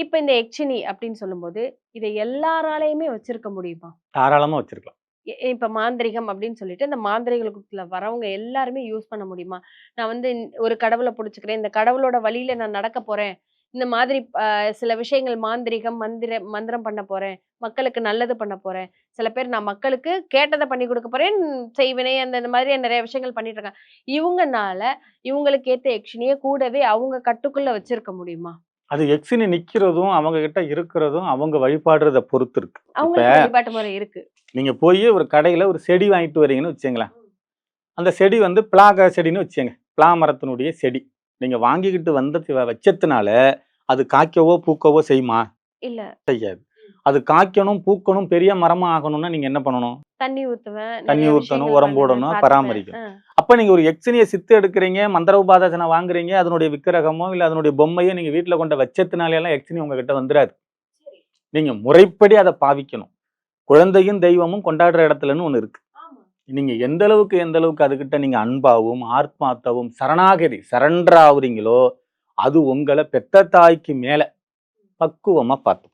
இப்ப இந்த எக்சினி அப்படின்னு சொல்லும்போது, இத எல்லாராலயுமே வச்சிருக்க முடியுமா? தாராளமா வச்சிருக்கலாம். இப்ப மாந்திரீகம் அப்படின்னு சொல்லிட்டு, இந்த மாந்திரீகத்துக்குள்ள வரவங்க எல்லாருமே யூஸ் பண்ண முடியுமா? நான் வந்து ஒரு கடவுள புடிச்சுக்கிறேன். இந்த கடவுளோட வழியில நான் நடக்க போறேன். இந்த மாதிரி சில விஷயங்கள் மாந்திரீகம், மந்திரம் பண்ண போறேன். மக்களுக்கு நல்லது பண்ண போறேன். சில பேர் நான் மக்களுக்கு கேட்டத பண்ணி குடுக்க போறேன். செய்வினை இந்த மாதிரி நெறைய விஷயங்கள் பண்ணிட்டு இருக்காங்க. இவங்கனால இவங்களுக்கு ஏத்த யக்ஷினிய கூடவே அவங்க கட்டுக்குள்ள வச்சிருக்க முடியுமா? அது எக்ஸினி நிக்கிறதும், அவங்க கிட்ட இருக்கிறதும், அவங்க வழிபாடுறத பொறுத்து இருக்கு. இப்ப அவங்களுக்கு வழிபாட்டு முறை இருக்கு. நீங்க போயி ஒரு கடையில ஒரு செடி வாங்கிட்டு வரீங்கன்னு வச்சுக்கங்களேன். அந்த செடி வந்து பிளாக செடின்னு வச்சுக்கங்க. பிளா மரத்தினுடைய செடி. நீங்க வாங்கிக்கிட்டு வச்சதுனால, அது காய்க்கவோ, பூக்கவோ செய்யுமா? இல்ல. செய்யாது. அது காய்க்கணும், பூக்கணும், பெரிய மரமா ஆகணும்னா நீங்க என்ன பண்ணணும்? தண்ணி ஊத்துவேன். தண்ணி நெறைய ஊத்தணும், விஷயங்கள் உரம் பண்ணுவேன். போடணும், பார்த்துப்பேன். பராமரிக்கணும். அப்ப நீங்க ஒரு எக்ஸினிய சித்து எடுக்குறீங்க, மந்திர உபாதசன வாங்குறீங்க, அதனுடைய விக்கிரகமோ, இல்ல அதனுடைய பொம்மையோ நீங்க வீட்ல கொண்டு வச்சதுனால எல்லாம் எக்ஸினி உங்ககிட்ட வந்துராது. நீங்க முறைப்படி அத பாவிக்கணும். குழந்தையும், தெய்வமும் கொண்டாடுற இடத்துலன்னு ஒண்ணு இருக்கு. நீங்க எந்த அளவுக்கு அதுகிட்ட நீங்க அன்பாவும், ஆத்மார்த்தமும், சரணாகதி சரண்டர் ஆவுறீங்களோ, அது உங்கள பெத்த தாய்க்கு மேல பக்குவமா பார்த்துக்கும்.